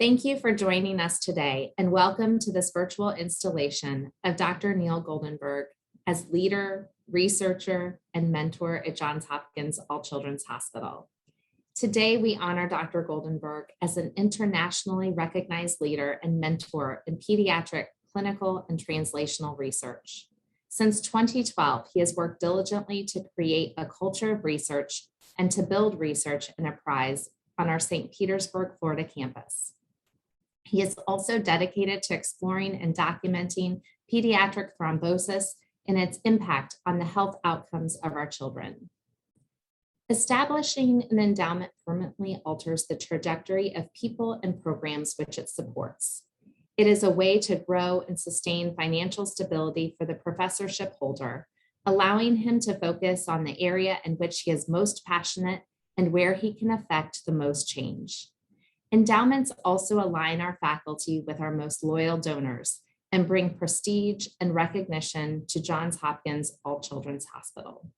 Thank you for joining us today and welcome to this virtual installation of Dr. Neil Goldenberg as leader, researcher, and mentor at Johns Hopkins All Children's Hospital. Today, we honor Dr. Goldenberg as an internationally recognized leader and mentor in pediatric clinical and translational research. Since 2012, he has worked diligently to create a culture of research and to build research enterprise on our St. Petersburg, Florida campus. He is also dedicated to exploring and documenting pediatric thrombosis and its impact on the health outcomes of our children. Establishing an endowment permanently alters the trajectory of people and programs which it supports. It is a way to grow and sustain financial stability for the professorship holder, allowing him to focus on the area in which he is most passionate and where he can affect the most change. Endowments also align our faculty with our most loyal donors and bring prestige and recognition to Johns Hopkins All Children's Hospital.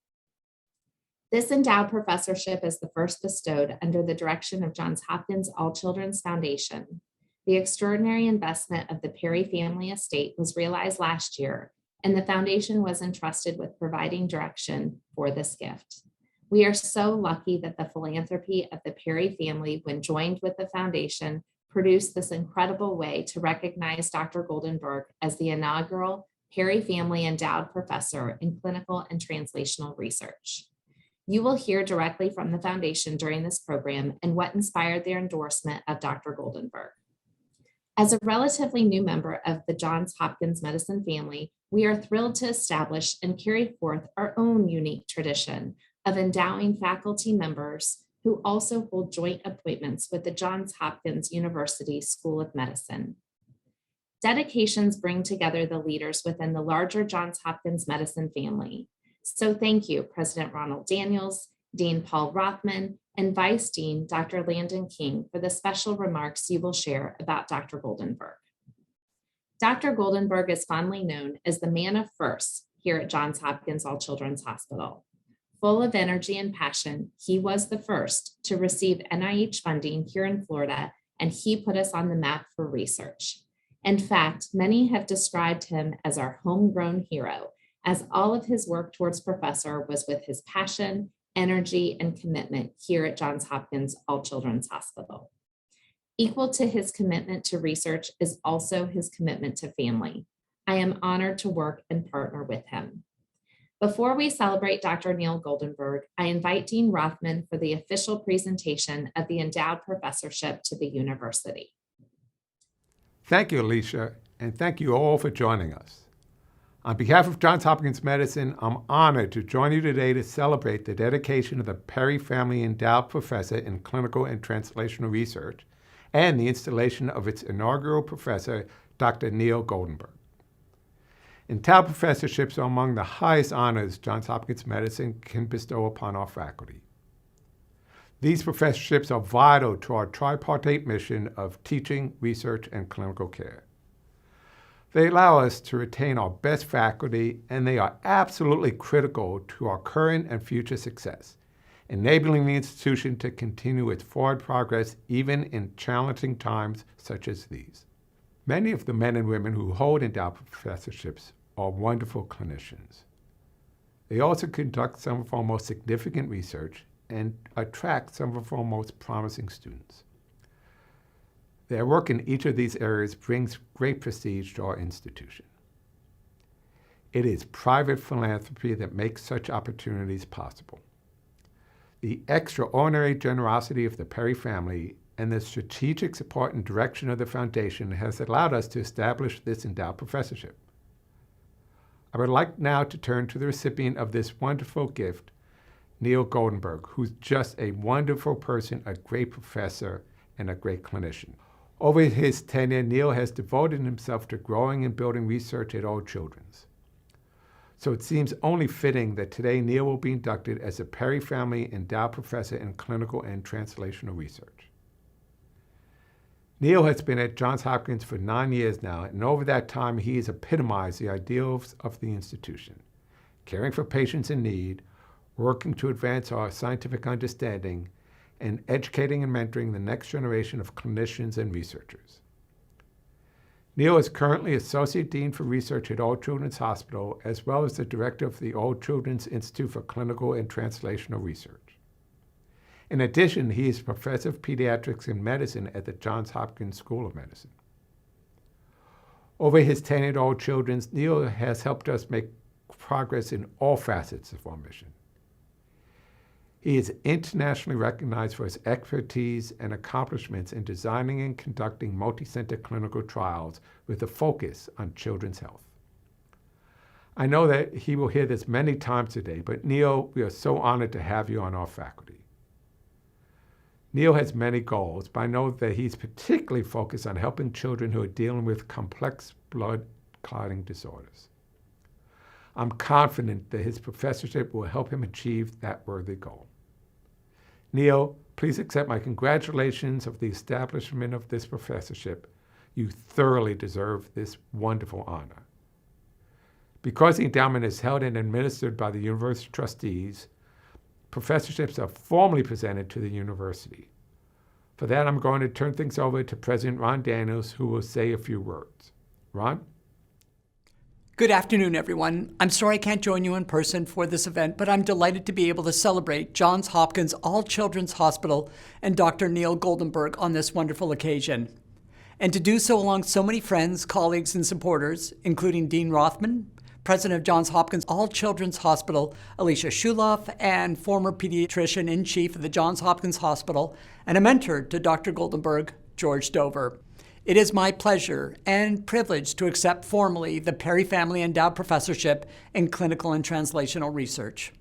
This endowed professorship is the first bestowed under the direction of Johns Hopkins All Children's Foundation. The extraordinary investment of the Perry family estate was realized last year, and the foundation was entrusted with providing direction for this gift. We are so lucky that the philanthropy of the Perry family, when joined with the foundation, produced this incredible way to recognize Dr. Goldenberg as the inaugural Perry Family Endowed Professor in Clinical and Translational Research. You will hear directly from the foundation during this program and what inspired their endorsement of Dr. Goldenberg. As a relatively new member of the Johns Hopkins Medicine family, we are thrilled to establish and carry forth our own unique tradition of endowing faculty members who also hold joint appointments with the Johns Hopkins University School of Medicine. Dedications bring together the leaders within the larger Johns Hopkins Medicine family. So thank you, President Ronald Daniels, Dean Paul Rothman, and Vice Dean Dr. Landon King for the special remarks you will share about Dr. Goldenberg. Dr. Goldenberg is fondly known as the man of firsts here at Johns Hopkins All Children's Hospital. Full of energy and passion, he was the first to receive NIH funding here in Florida, and he put us on the map for research. In fact, many have described him as our homegrown hero, as all of his work towards professor was with his passion, energy, and commitment here at Johns Hopkins All Children's Hospital. Equal to his commitment to research is also his commitment to family. I am honored to work and partner with him. Before we celebrate Dr. Neil Goldenberg, I invite Dean Rothman for the official presentation of the endowed professorship to the university. Thank you, Alicia, and thank you all for joining us. On behalf of Johns Hopkins Medicine, I'm honored to join you today to celebrate the dedication of the Perry Family Endowed Professor in Clinical and Translational Research and the installation of its inaugural professor, Dr. Neil Goldenberg. Endowed professorships are among the highest honors Johns Hopkins Medicine can bestow upon our faculty. These professorships are vital to our tripartite mission of teaching, research, and clinical care. They allow us to retain our best faculty, and they are absolutely critical to our current and future success, enabling the institution to continue its forward progress even in challenging times such as these. Many of the men and women who hold endowed professorships are wonderful clinicians. They also conduct some of our most significant research and attract some of our most promising students. Their work in each of these areas brings great prestige to our institution. It is private philanthropy that makes such opportunities possible. The extraordinary generosity of the Perry family and the strategic support and direction of the foundation has allowed us to establish this endowed professorship. I would like now to turn to the recipient of this wonderful gift, Neil Goldenberg, who's just a wonderful person, a great professor, and a great clinician. Over his tenure, Neil has devoted himself to growing and building research at All Children's. So it seems only fitting that today Neil will be inducted as a Perry Family Endowed Professor in Clinical and Translational Research. Neil has been at Johns Hopkins for 9 years now, and over that time he has epitomized the ideals of the institution: caring for patients in need, working to advance our scientific understanding, and educating and mentoring the next generation of clinicians and researchers. Neil is currently Associate Dean for Research at All Children's Hospital, as well as the Director of the All Children's Institute for Clinical and Translational Research. In addition, he is Professor of Pediatrics and Medicine at the Johns Hopkins School of Medicine. Over his tenure at All Children's, Neil has helped us make progress in all facets of our mission. He is internationally recognized for his expertise and accomplishments in designing and conducting multi-center clinical trials with a focus on children's health. I know that he will hear this many times today, but Neil, we are so honored to have you on our faculty. Neil has many goals, but I know that he's particularly focused on helping children who are dealing with complex blood clotting disorders. I'm confident that his professorship will help him achieve that worthy goal. Neil, please accept my congratulations of the establishment of this professorship. You thoroughly deserve this wonderful honor. Because the endowment is held and administered by the university trustees, professorships are formally presented to the university. For that, I'm going to turn things over to President Ron Daniels, who will say a few words. Ron? Good afternoon, everyone. I'm sorry I can't join you in person for this event, but I'm delighted to be able to celebrate Johns Hopkins All-Children's Hospital and Dr. Neil Goldenberg on this wonderful occasion. And to do so along so many friends, colleagues, and supporters, including Dean Rothman, President of Johns Hopkins All-Children's Hospital, Alicia Shuloff, and former pediatrician-in-chief of the Johns Hopkins Hospital, and a mentor to Dr. Goldenberg, George Dover. It is my pleasure and privilege to accept formally the Perry Family Endowed Professorship in Clinical and Translational Research.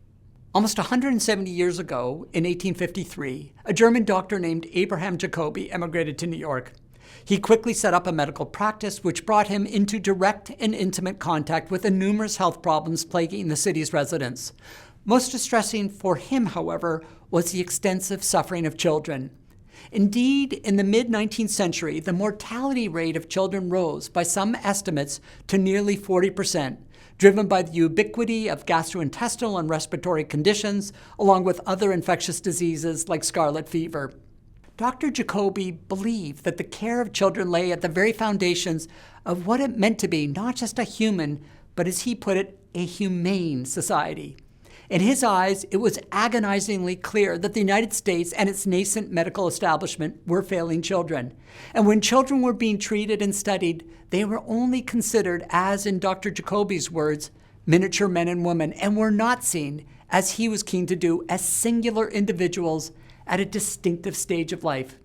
Almost 170 years ago, in 1853, a German doctor named Abraham Jacobi emigrated to New York. He quickly set up a medical practice which brought him into direct and intimate contact with the numerous health problems plaguing the city's residents. Most distressing for him, however, was the extensive suffering of children. Indeed, in the mid-19th century, the mortality rate of children rose by some estimates to nearly 40%, driven by the ubiquity of gastrointestinal and respiratory conditions, along with other infectious diseases like scarlet fever. Dr. Jacobi believed that the care of children lay at the very foundations of what it meant to be not just a human, but as he put it, a humane society. In his eyes, it was agonizingly clear that the United States and its nascent medical establishment were failing children. And when children were being treated and studied, they were only considered, as in Dr. Jacobi's words, miniature men and women, and were not seen, as he was keen to do, as singular individuals at a distinctive stage of life.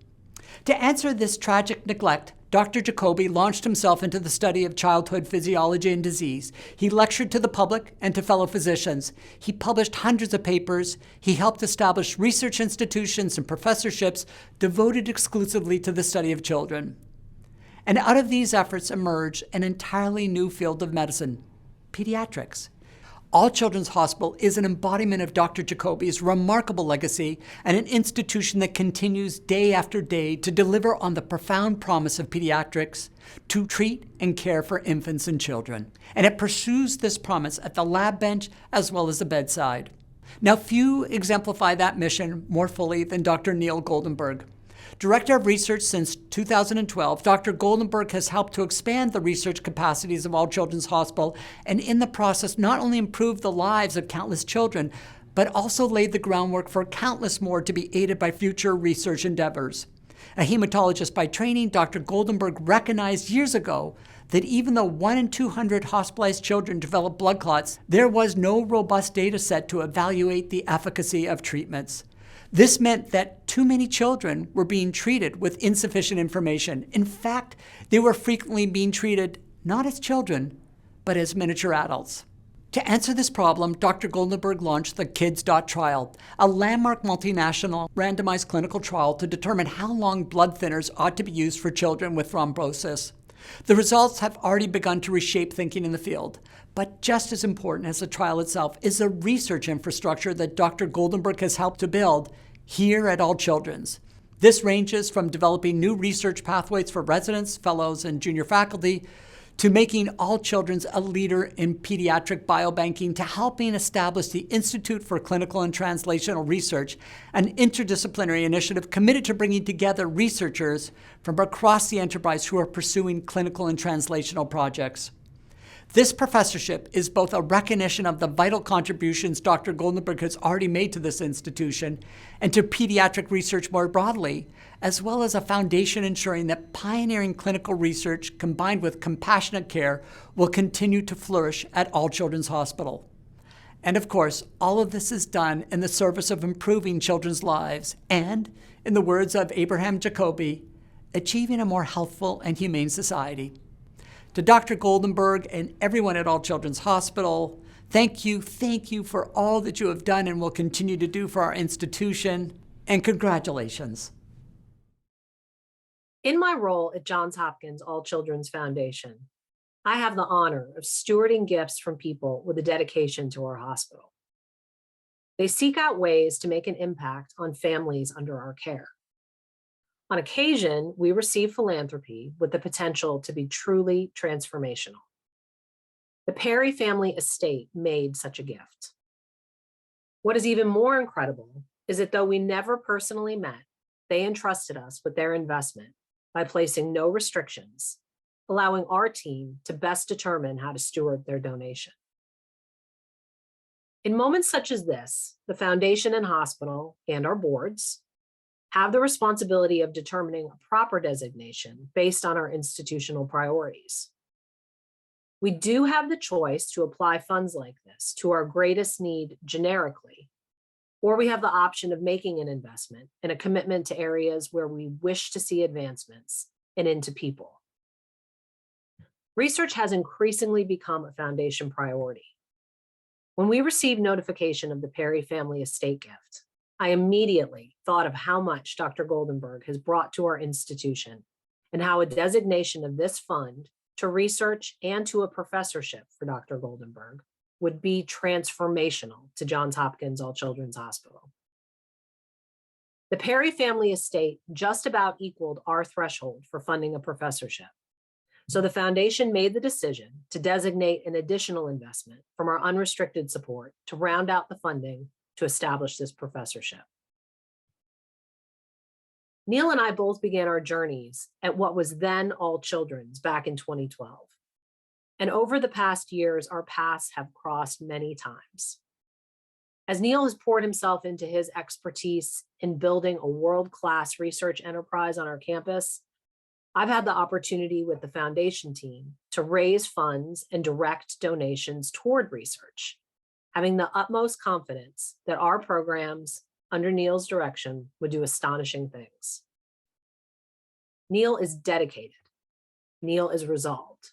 To answer this tragic neglect, Dr. Jacobi launched himself into the study of childhood physiology and disease. He lectured to the public and to fellow physicians. He published hundreds of papers. He helped establish research institutions and professorships devoted exclusively to the study of children. And out of these efforts emerged an entirely new field of medicine, pediatrics. All Children's Hospital is an embodiment of Dr. Jacobi's remarkable legacy and an institution that continues day after day to deliver on the profound promise of pediatrics to treat and care for infants and children. And it pursues this promise at the lab bench as well as the bedside. Now, few exemplify that mission more fully than Dr. Neil Goldenberg. Director of Research since 2012, Dr. Goldenberg has helped to expand the research capacities of All Children's Hospital and in the process not only improved the lives of countless children, but also laid the groundwork for countless more to be aided by future research endeavors. A hematologist by training, Dr. Goldenberg recognized years ago that even though 1 in 200 hospitalized children develop blood clots, there was no robust data set to evaluate the efficacy of treatments. This meant that too many children were being treated with insufficient information. In fact, they were frequently being treated not as children, but as miniature adults. To answer this problem, Dr. Goldenberg launched the Kids.Trial, a landmark multinational randomized clinical trial to determine how long blood thinners ought to be used for children with thrombosis. The results have already begun to reshape thinking in the field. But just as important as the trial itself is the research infrastructure that Dr. Goldenberg has helped to build here at All Children's. This ranges from developing new research pathways for residents, fellows, and junior faculty to making All Children's a leader in pediatric biobanking, to helping establish the Institute for Clinical and Translational Research, an interdisciplinary initiative committed to bringing together researchers from across the enterprise who are pursuing clinical and translational projects. This professorship is both a recognition of the vital contributions Dr. Goldenberg has already made to this institution and to pediatric research more broadly, as well as a foundation ensuring that pioneering clinical research combined with compassionate care will continue to flourish at All Children's Hospital. And of course, all of this is done in the service of improving children's lives and, in the words of Abraham Jacobi, achieving a more healthful and humane society. To Dr. Goldenberg and everyone at All Children's Hospital, thank you for all that you have done and will continue to do for our institution, and congratulations. In my role at Johns Hopkins All Children's Foundation, I have the honor of stewarding gifts from people with a dedication to our hospital. They seek out ways to make an impact on families under our care. On occasion, we receive philanthropy with the potential to be truly transformational. The Perry family estate made such a gift. What is even more incredible is that though we never personally met, they entrusted us with their investment by placing no restrictions, allowing our team to best determine how to steward their donation. In moments such as this, the foundation and hospital and our boards have the responsibility of determining a proper designation based on our institutional priorities. We do have the choice to apply funds like this to our greatest need generically, or we have the option of making an investment and a commitment to areas where we wish to see advancements and into people. Research has increasingly become a foundation priority. When we received notification of the Perry family estate gift, I immediately thought of how much Dr. Goldenberg has brought to our institution and how a designation of this fund to research and to a professorship for Dr. Goldenberg would be transformational to Johns Hopkins All Children's Hospital. The Perry family estate just about equaled our threshold for funding a professorship. So the foundation made the decision to designate an additional investment from our unrestricted support to round out the funding to establish this professorship. Neil and I both began our journeys at what was then All Children's back in 2012. And over the past years, our paths have crossed many times. As Neil has poured himself into his expertise in building a world-class research enterprise on our campus, I've had the opportunity with the foundation team to raise funds and direct donations toward research, having the utmost confidence that our programs under Neil's direction would do astonishing things. Neil is dedicated. Neil is resolved.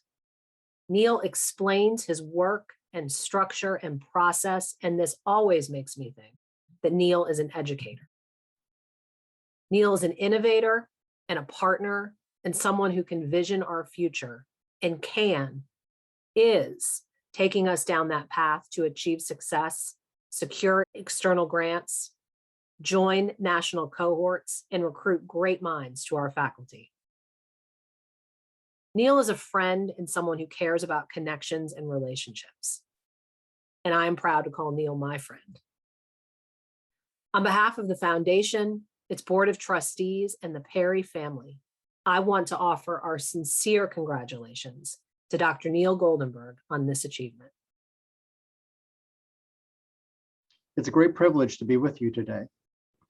Neil explains his work and structure and process, and this always makes me think that Neil is an educator. Neil is an innovator and a partner and someone who can vision our future and is taking us down that path to achieve success, secure external grants, join national cohorts, and recruit great minds to our faculty. Neil is a friend and someone who cares about connections and relationships. And I am proud to call Neil my friend. On behalf of the foundation, its board of trustees, and the Perry family, I want to offer our sincere congratulations to Dr. Neil Goldenberg on this achievement. It's a great privilege to be with you today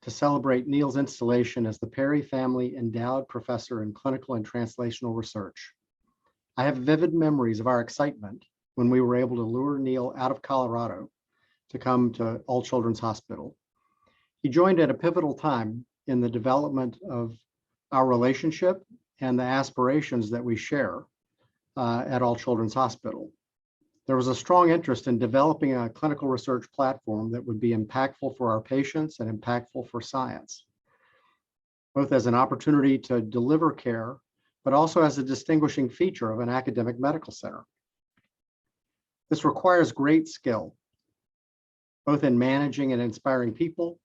to celebrate Neil's installation as the Perry Family Endowed Professor in Clinical and Translational Research. I have vivid memories of our excitement when we were able to lure Neil out of Colorado to come to All Children's Hospital. He joined at a pivotal time in the development of our relationship and the aspirations that we share at All Children's Hospital. There was a strong interest in developing a clinical research platform that would be impactful for our patients and impactful for science, both as an opportunity to deliver care, but also as a distinguishing feature of an academic medical center. This requires great skill, both in managing and inspiring people,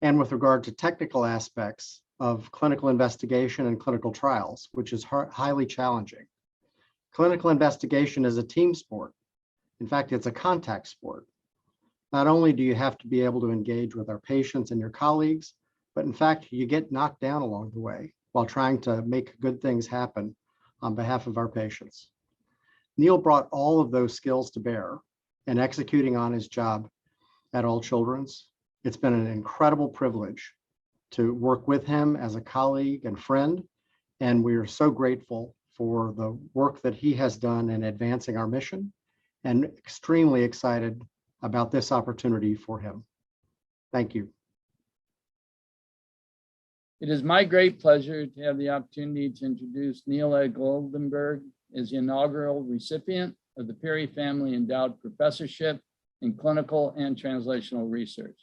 and with regard to technical aspects of clinical investigation and clinical trials, which is highly challenging. Clinical investigation is a team sport. In fact, it's a contact sport. Not only do you have to be able to engage with our patients and your colleagues, but in fact, you get knocked down along the way while trying to make good things happen on behalf of our patients. Neil brought all of those skills to bear in executing on his job at All Children's. It's been an incredible privilege to work with him as a colleague and friend, and we are so grateful for the work that he has done in advancing our mission and extremely excited about this opportunity for him. Thank you. It is my great pleasure to have the opportunity to introduce Neil Goldenberg as the inaugural recipient of the Perry Family Endowed Professorship in Clinical and Translational Research.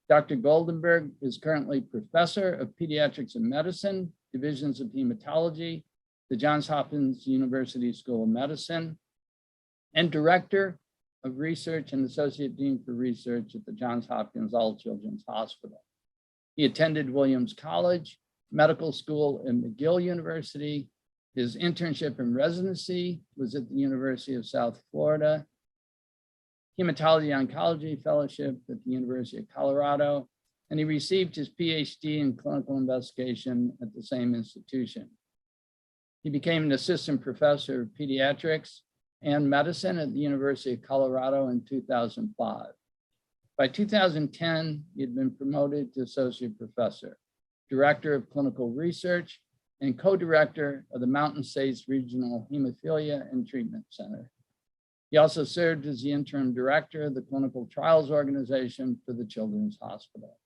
Dr. Goldenberg is currently Professor of Pediatrics and Medicine, Divisions of Hematology, the Johns Hopkins University School of Medicine, and Director of Research and Associate Dean for Research at the Johns Hopkins All-Children's Hospital. He attended Williams College Medical School and McGill University. His internship and residency was at the University of South Florida, Hematology Oncology Fellowship at the University of Colorado, and he received his PhD in clinical investigation at the same institution. He became an assistant professor of pediatrics and medicine at the University of Colorado in 2005. By 2010, he had been promoted to associate professor, director of clinical research, and co-director of the Mountain States Regional Hemophilia and Treatment Center. He also served as the interim director of the Clinical Trials Organization for the Children's Hospital.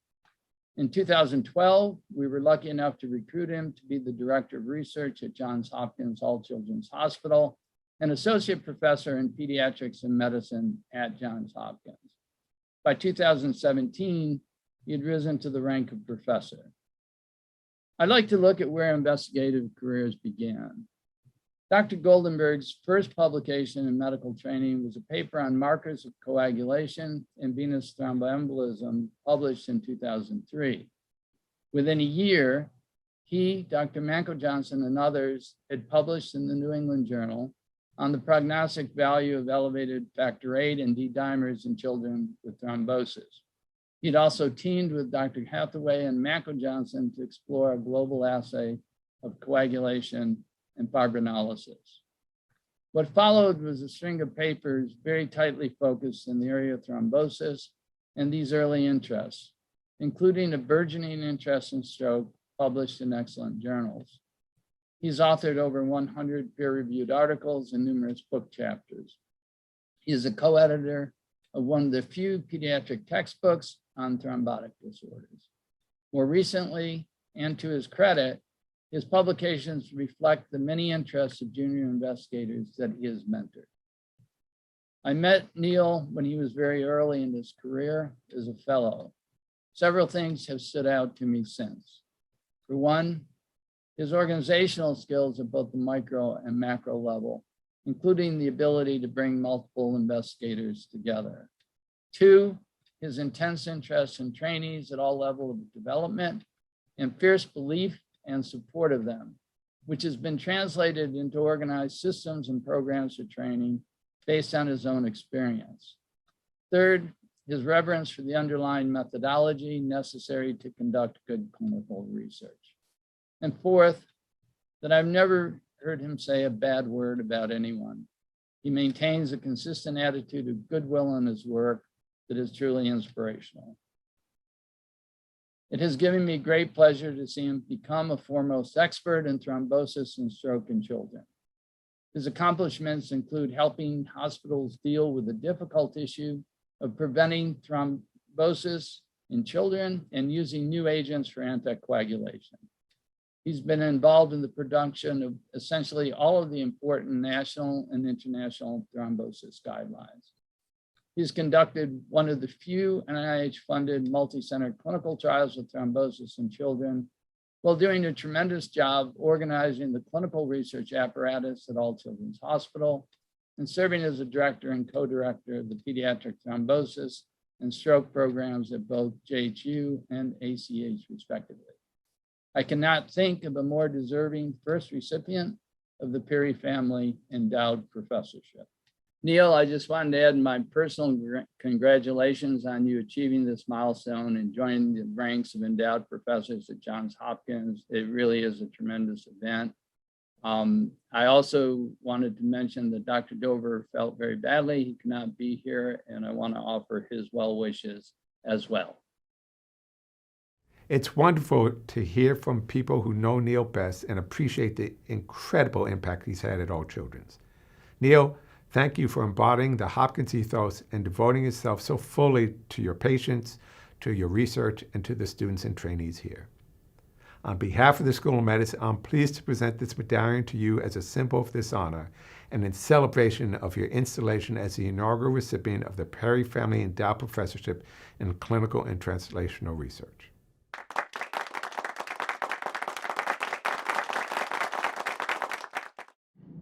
In 2012, we were lucky enough to recruit him to be the director of research at Johns Hopkins All-Children's Hospital and associate professor in pediatrics and medicine at Johns Hopkins. By 2017, he had risen to the rank of professor. I'd like to look at where investigative careers began. Dr. Goldenberg's first publication in medical training was a paper on markers of coagulation and venous thromboembolism published in 2003. Within a year, he, Dr. Manco Johnson, and others had published in the New England Journal on the prognostic value of elevated factor VIII and D dimers in children with thrombosis. He'd also teamed with Dr. Hathaway and Manco Johnson to explore a global assay of coagulation and fibrinolysis. What followed was a string of papers very tightly focused in the area of thrombosis and these early interests, including a burgeoning interest in stroke published in excellent journals. He's authored over 100 peer-reviewed articles and numerous book chapters. He is a co-editor of one of the few pediatric textbooks on thrombotic disorders. More recently, and to his credit, his publications reflect the many interests of junior investigators that he has mentored. I met Neil when he was very early in his career as a fellow. Several things have stood out to me since. For one, his organizational skills at both the micro and macro level, including the ability to bring multiple investigators together. Two, his intense interest in trainees at all levels of development and fierce belief and support of them, which has been translated into organized systems and programs for training based on his own experience. Third, his reverence for the underlying methodology necessary to conduct good clinical research. And fourth, that I've never heard him say a bad word about anyone. He maintains a consistent attitude of goodwill in his work that is truly inspirational. It has given me great pleasure to see him become a foremost expert in thrombosis and stroke in children. His accomplishments include helping hospitals deal with the difficult issue of preventing thrombosis in children and using new agents for anticoagulation. He's been involved in the production of essentially all of the important national and international thrombosis guidelines. He's conducted one of the few NIH-funded multi-center clinical trials of thrombosis in children, while doing a tremendous job organizing the clinical research apparatus at All Children's Hospital and serving as a director and co-director of the pediatric thrombosis and stroke programs at both JHU and ACH, respectively. I cannot think of a more deserving first recipient of the Perry Family Endowed Professorship. Neil, I just wanted to add my personal congratulations on you achieving this milestone and joining the ranks of endowed professors at Johns Hopkins. It really is a tremendous event. I also wanted to mention that Dr. Dover felt very badly. He could not be here, and I want to offer his well wishes as well. It's wonderful to hear from people who know Neil best and appreciate the incredible impact he's had at All Children's. Neil, thank you for embodying the Hopkins ethos and devoting yourself so fully to your patients, to your research, and to the students and trainees here. On behalf of the School of Medicine, I'm pleased to present this medallion to you as a symbol of this honor and in celebration of your installation as the inaugural recipient of the Perry Family Endowed Professorship in Clinical and Translational Research.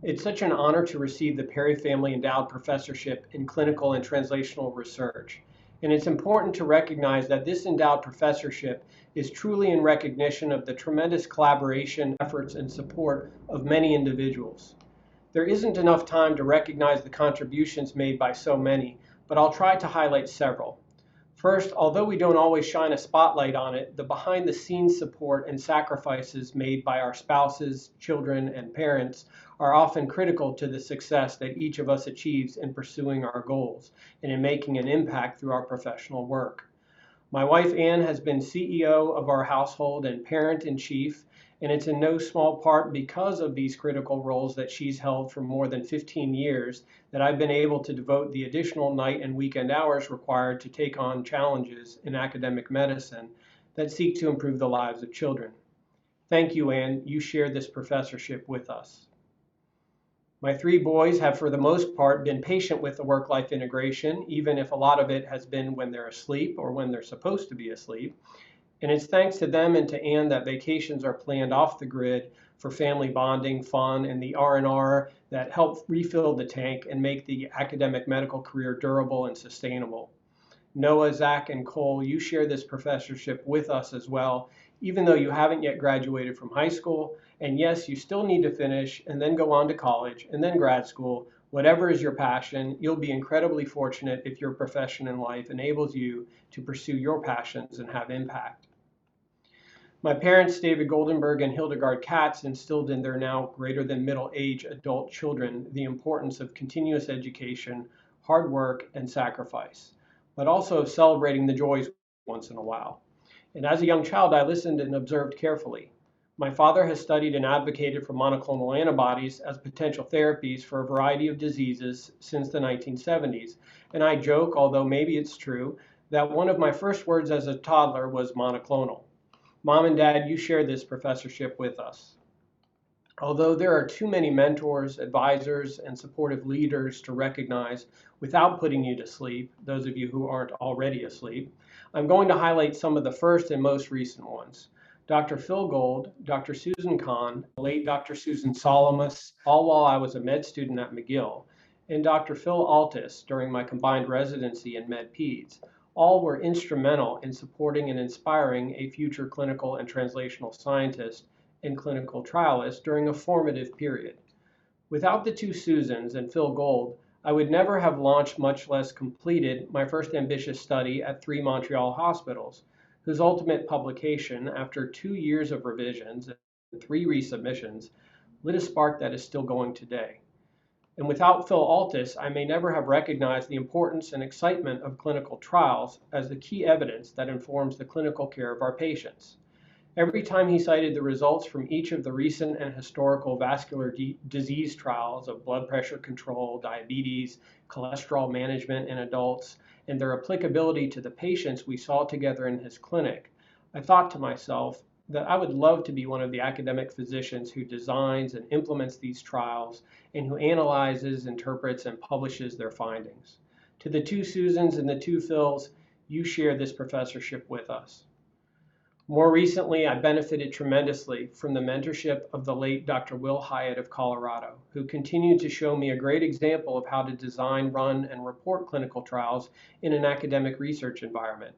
It's such an honor to receive the Perry Family Endowed Professorship in Clinical and Translational Research. And it's important to recognize that this endowed professorship is truly in recognition of the tremendous collaboration, efforts, and support of many individuals. There isn't enough time to recognize the contributions made by so many, but I'll try to highlight several. First, although we don't always shine a spotlight on it, the behind-the-scenes support and sacrifices made by our spouses, children, and parents are often critical to the success that each of us achieves in pursuing our goals and in making an impact through our professional work. My wife, Ann, has been CEO of our household and parent-in-chief, and it's in no small part because of these critical roles that she's held for more than 15 years that I've been able to devote the additional night and weekend hours required to take on challenges in academic medicine that seek to improve the lives of children. Thank you, Ann. You share this professorship with us. My three boys have, for the most part, been patient with the work-life integration, even if a lot of it has been when they're asleep or when they're supposed to be asleep. And it's thanks to them and to Ann that vacations are planned off the grid for family bonding, fun, and the R&R that help refill the tank and make the academic medical career durable and sustainable. Noah, Zach, and Cole, you share this professorship with us as well, even though you haven't yet graduated from high school. And yes, you still need to finish and then go on to college and then grad school. Whatever is your passion, you'll be incredibly fortunate if your profession in life enables you to pursue your passions and have impact. My parents, David Goldenberg and Hildegard Katz, instilled in their now greater than middle-age adult children the importance of continuous education, hard work, and sacrifice, but also of celebrating the joys once in a while. And as a young child, I listened and observed carefully. My father has studied and advocated for monoclonal antibodies as potential therapies for a variety of diseases since the 1970s. And I joke, although maybe it's true, that one of my first words as a toddler was monoclonal. Mom and Dad, you share this professorship with us. Although there are too many mentors, advisors, and supportive leaders to recognize without putting you to sleep, those of you who aren't already asleep, I'm going to highlight some of the first and most recent ones. Dr. Phil Gold, Dr. Susan Kahn, late Dr. Susan Solomus, all while I was a med student at McGill, and Dr. Phil Altis during my combined residency in Med Peds. All were instrumental in supporting and inspiring a future clinical and translational scientist and clinical trialist during a formative period. Without the two Susans and Phil Gold, I would never have launched, much less completed, my first ambitious study at 3 Montreal hospitals, whose ultimate publication, after 2 years of revisions and 3 resubmissions, lit a spark that is still going today. And without Phil Altis, I may never have recognized the importance and excitement of clinical trials as the key evidence that informs the clinical care of our patients. Every time he cited the results from each of the recent and historical vascular disease trials of blood pressure control, diabetes, cholesterol management in adults, and their applicability to the patients we saw together in his clinic, I thought to myself that I would love to be one of the academic physicians who designs and implements these trials and who analyzes, interprets, and publishes their findings. To the two Susans and the two Phils, you share this professorship with us. More recently, I benefited tremendously from the mentorship of the late Dr. Will Hyatt of Colorado, who continued to show me a great example of how to design, run, and report clinical trials in an academic research environment,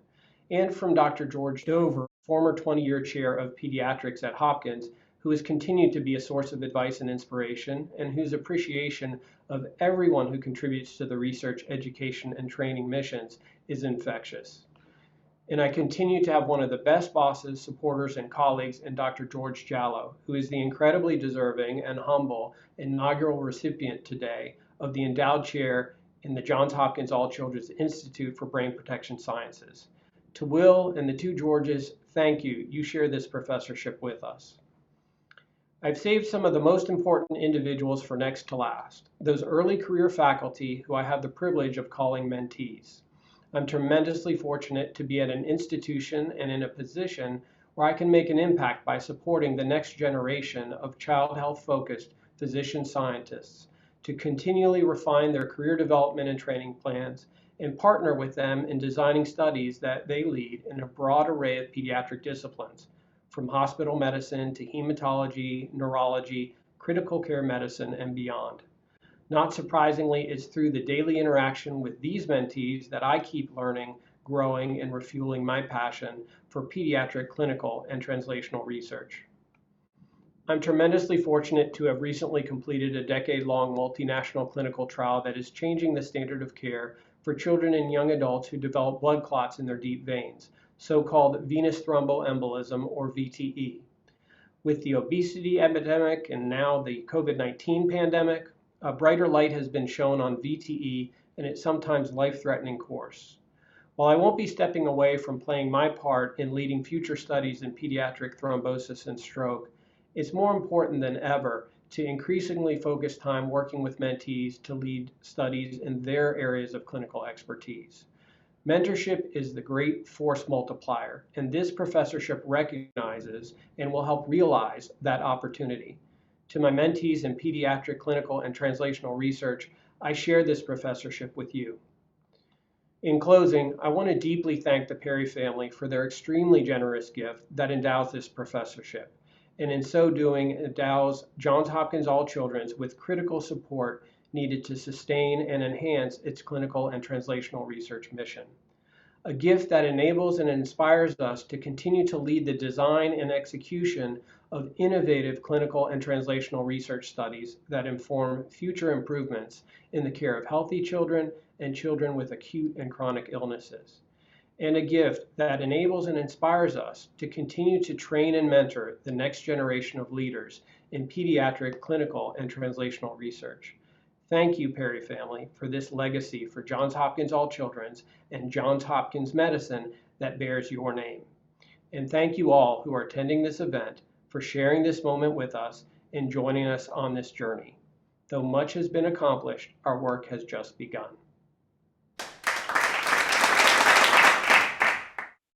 and from Dr. George Dover, former 20-year chair of pediatrics at Hopkins, who has continued to be a source of advice and inspiration, and whose appreciation of everyone who contributes to the research, education, and training missions is infectious. And I continue to have one of the best bosses, supporters, and colleagues in Dr. George Jallow, who is the incredibly deserving and humble inaugural recipient today of the Endowed Chair in the Johns Hopkins All Children's Institute for Brain Protection Sciences. To Will and the two Georges, thank you. You share this professorship with us. I've saved some of the most important individuals for next to last, those early career faculty who I have the privilege of calling mentees. I'm tremendously fortunate to be at an institution and in a position where I can make an impact by supporting the next generation of child health focused physician scientists to continually refine their career development and training plans and partner with them in designing studies that they lead in a broad array of pediatric disciplines, from hospital medicine to hematology, neurology, critical care medicine, and beyond. Not surprisingly, it's through the daily interaction with these mentees that I keep learning, growing, and refueling my passion for pediatric clinical and translational research. I'm tremendously fortunate to have recently completed a decade-long multinational clinical trial that is changing the standard of care for children and young adults who develop blood clots in their deep veins, so-called venous thromboembolism, or VTE. With the obesity epidemic and now the COVID-19 pandemic, a brighter light has been shown on VTE and its sometimes life-threatening course. While I won't be stepping away from playing my part in leading future studies in pediatric thrombosis and stroke, it's more important than ever to increasingly focus time working with mentees to lead studies in their areas of clinical expertise. Mentorship is the great force multiplier, and this professorship recognizes and will help realize that opportunity. To my mentees in pediatric clinical and translational research, I share this professorship with you. In closing, I want to deeply thank the Perry family for their extremely generous gift that endows this professorship, and in so doing endows Johns Hopkins All Children's with critical support needed to sustain and enhance its clinical and translational research mission. A gift that enables and inspires us to continue to lead the design and execution of innovative clinical and translational research studies that inform future improvements in the care of healthy children and children with acute and chronic illnesses. And a gift that enables and inspires us to continue to train and mentor the next generation of leaders in pediatric clinical and translational research. Thank you, Perry family, for this legacy for Johns Hopkins All Children's and Johns Hopkins Medicine that bears your name. And thank you all who are attending this event for sharing this moment with us and joining us on this journey. Though much has been accomplished, our work has just begun.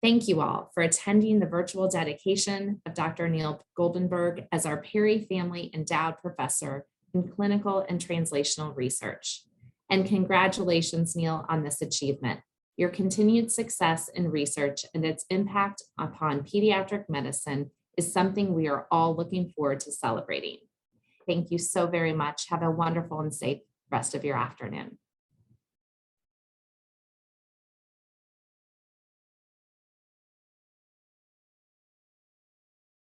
Thank you all for attending the virtual dedication of Dr. Neil Goldenberg as our Perry Family Endowed Professor in Clinical and Translational Research. And congratulations, Neil, on this achievement. Your continued success in research and its impact upon pediatric medicine is something we are all looking forward to celebrating. Thank you so very much. Have a wonderful and safe rest of your afternoon.